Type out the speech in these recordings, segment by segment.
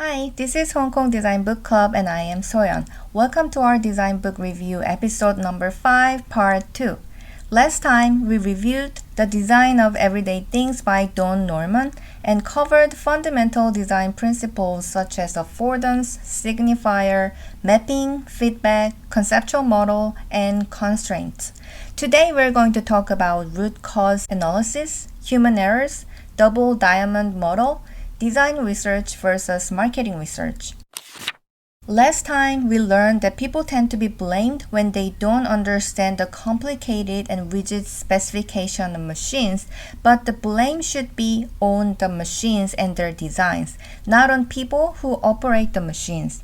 Hi, this is Hong Kong Design Book Club and I am Soyeon. Welcome to our design book review episode number 5, part 2. Last time, we reviewed The Design of Everyday Things by Don Norman and covered fundamental design principles such as affordance, signifier, mapping, feedback, conceptual model, and constraints. Today, we're going to talk about root cause analysis, human errors, double diamond model, design research versus marketing research. Last time, we learned that people tend to be blamed when they don't understand the complicated and rigid specification of machines, but the blame should be on the machines and their designs, not on people who operate the machines.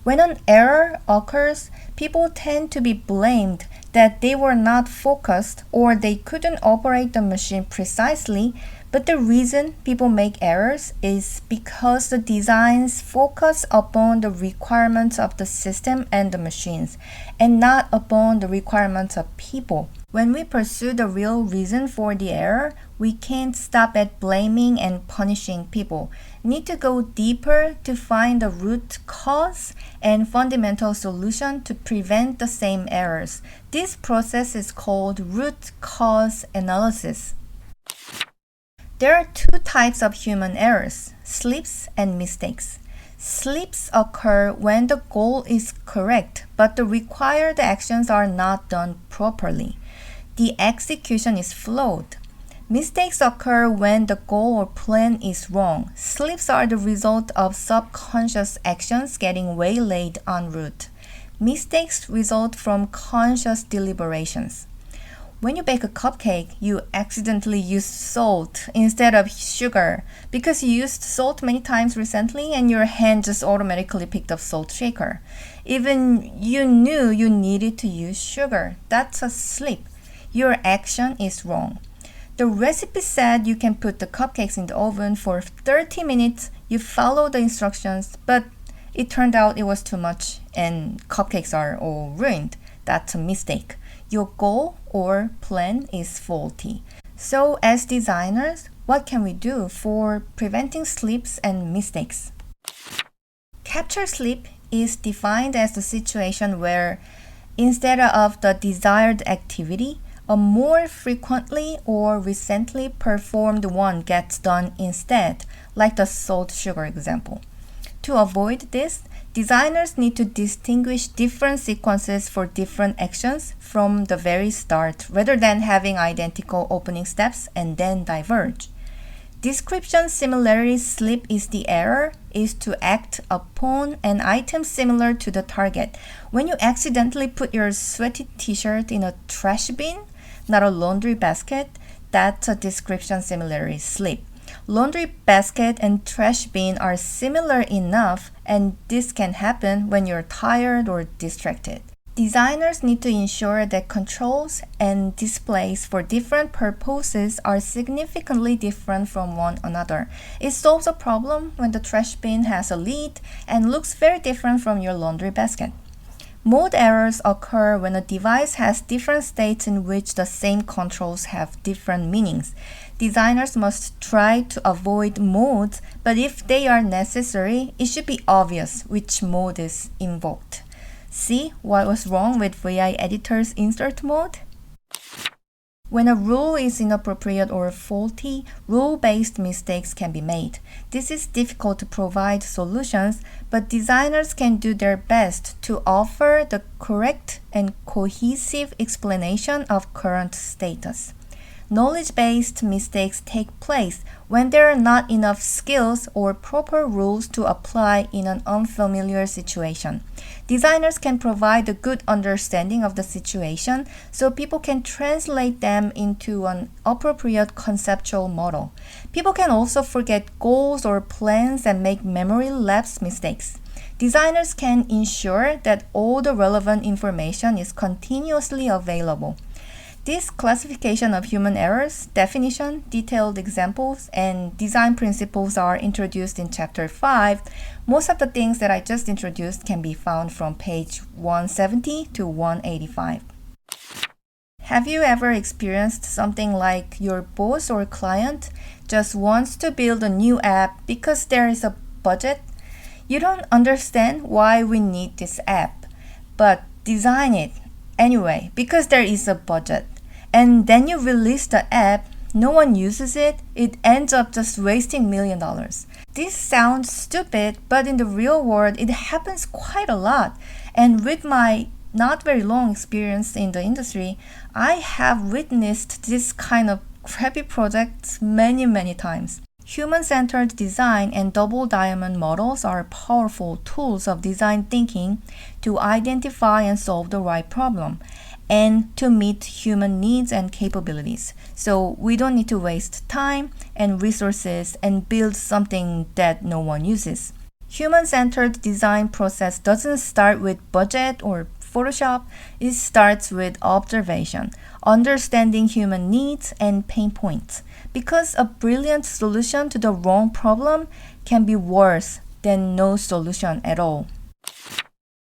When an error occurs, people tend to be blamed that they were not focused or they couldn't operate the machine precisely, but the reason people make errors is because the designs focus upon the requirements of the system and the machines, and not upon the requirements of people. When we pursue the real reason for the error, we can't stop at blaming and punishing people. We need to go deeper to find the root cause and fundamental solution to prevent the same errors. This process is called root cause analysis. There are two types of human errors, slips and mistakes. Slips occur when the goal is correct, but the required actions are not done properly. The execution is flawed. Mistakes occur when the goal or plan is wrong. Slips are the result of subconscious actions getting waylaid en route. Mistakes result from conscious deliberations. When you bake a cupcake, you accidentally use salt instead of sugar because you used salt many times recently and your hand just automatically picked up salt shaker. Even you knew you needed to use sugar. That's a slip. Your action is wrong. The recipe said you can put the cupcakes in the oven for 30 minutes. You follow the instructions, but it turned out it was too much and cupcakes are all ruined. That's a mistake. Your goal or plan is faulty. So as designers, what can we do for preventing slips and mistakes? Capture slip is defined as the situation where instead of the desired activity, a more frequently or recently performed one gets done instead, like the salt-sugar example. To avoid this, designers need to distinguish different sequences for different actions from the very start, rather than having identical opening steps and then diverge. Description similarity slip is the error is to act upon an item similar to the target. When you accidentally put your sweaty t-shirt in a trash bin, not a laundry basket, that's a description similarity slip. Laundry basket and trash bin are similar enough, and this can happen when you're tired or distracted. Designers need to ensure that controls and displays for different purposes are significantly different from one another. It solves a problem when the trash bin has a lid and looks very different from your laundry basket. Mode errors occur when a device has different states in which the same controls have different meanings. Designers must try to avoid modes, but if they are necessary, it should be obvious which mode is invoked. See what was wrong with VI Editor's insert mode? When a rule is inappropriate or faulty, rule-based mistakes can be made. This is difficult to provide solutions, but designers can do their best to offer the correct and cohesive explanation of current status. Knowledge-based mistakes take place when there are not enough skills or proper rules to apply in an unfamiliar situation. Designers can provide a good understanding of the situation so people can translate them into an appropriate conceptual model. People can also forget goals or plans and make memory lapse mistakes. Designers can ensure that all the relevant information is continuously available. This classification of human errors, definition, detailed examples, and design principles are introduced in Chapter 5. Most of the things that I just introduced can be found from page 170 to 185. Have you ever experienced something like your boss or client just wants to build a new app because there is a budget? You don't understand why we need this app, but design it anyway because there is a budget. And then you release the app, no one uses it, it ends up just wasting $1 million. This sounds stupid, but in the real world, it happens quite a lot. And with my not very long experience in the industry, I have witnessed this kind of crappy projects many times. Human-centered design and double diamond models are powerful tools of design thinking to identify and solve the right problem and to meet human needs and capabilities. So we don't need to waste time and resources and build something that no one uses. Human-centered design process doesn't start with budget or Photoshop. It starts with observation, understanding human needs and pain points. Because a brilliant solution to the wrong problem can be worse than no solution at all.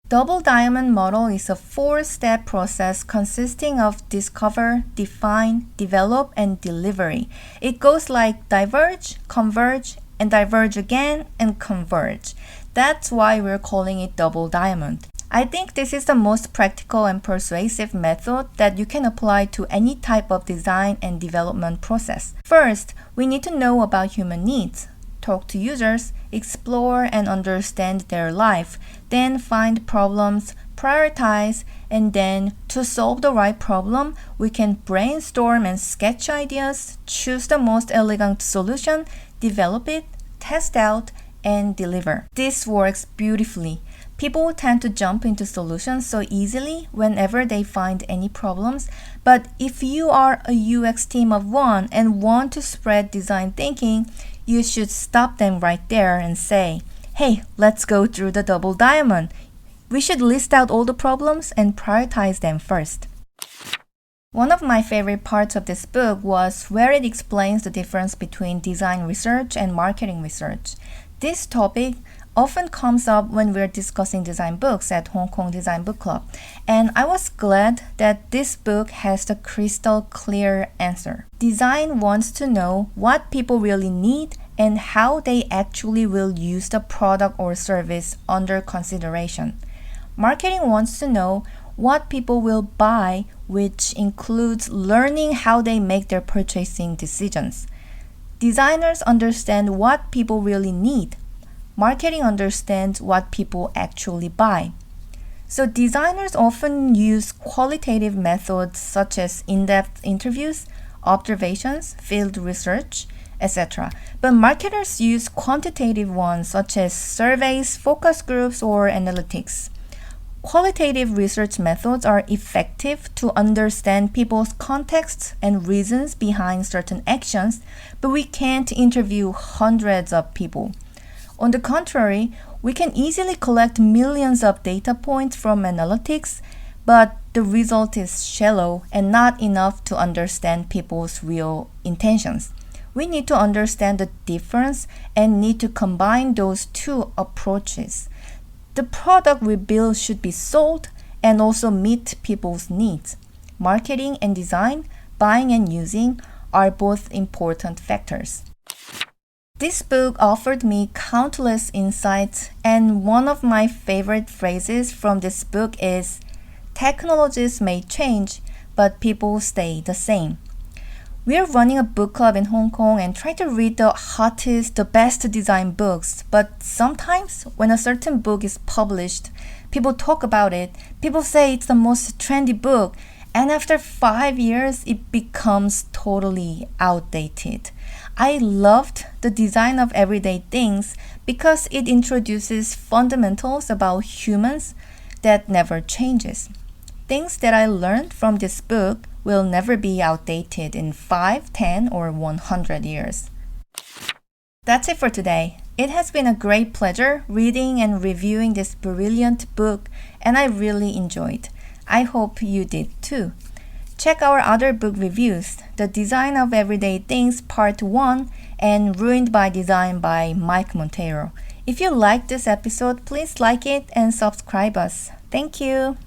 Double diamond model is a 4-step process consisting of discover, define, develop, and delivery. It goes like diverge, converge, and diverge again, and converge. That's why we're calling it double diamond. I think this is the most practical and persuasive method that you can apply to any type of design and development process. First, we need to know about human needs, talk to users, explore and understand their life, then find problems, prioritize, and then to solve the right problem, we can brainstorm and sketch ideas, choose the most elegant solution, develop it, test out, and deliver. This works beautifully. People tend to jump into solutions so easily whenever they find any problems, but if you are a UX team of one and want to spread design thinking, you should stop them right there and say, hey, let's go through the double diamond. We should list out all the problems and prioritize them first. One of my favorite parts of this book was where it explains the difference between design research and marketing research. This topic often comes up when we're discussing design books at Hong Kong Design Book Club, and I was glad that this book has the crystal clear answer. Design wants to know what people really need and how they actually will use the product or service under consideration. Marketing wants to know what people will buy, which includes learning how they make their purchasing decisions. Designers understand what people really need. Marketing understands what people actually buy. So designers often use qualitative methods such as in-depth interviews, observations, field research, etc. But marketers use quantitative ones such as surveys, focus groups, or analytics. Qualitative research methods are effective to understand people's contexts and reasons behind certain actions, but we can't interview hundreds of people. On the contrary, we can easily collect millions of data points from analytics, but the result is shallow and not enough to understand people's real intentions. We need to understand the difference and need to combine those two approaches. The product we build should be sold and also meet people's needs. Marketing and design, buying and using are both important factors. This book offered me countless insights, and one of my favorite phrases from this book is, technologies may change, but people stay the same. We're running a book club in Hong Kong and try to read the hottest, the best design books. But sometimes when a certain book is published, people talk about it, people say it's the most trendy book, and after 5 years, it becomes totally outdated. I loved the design of everyday things because it introduces fundamentals about humans that never changes. Things that I learned from this book will never be outdated in 5, 10, or 100 years. That's it for today. It has been a great pleasure reading and reviewing this brilliant book, and I really enjoyed. I hope you did too. Check our other book reviews, The Design of Everyday Things Part 1 and Ruined by Design by Mike Monteiro. If you liked this episode, please like it and subscribe us. Thank you.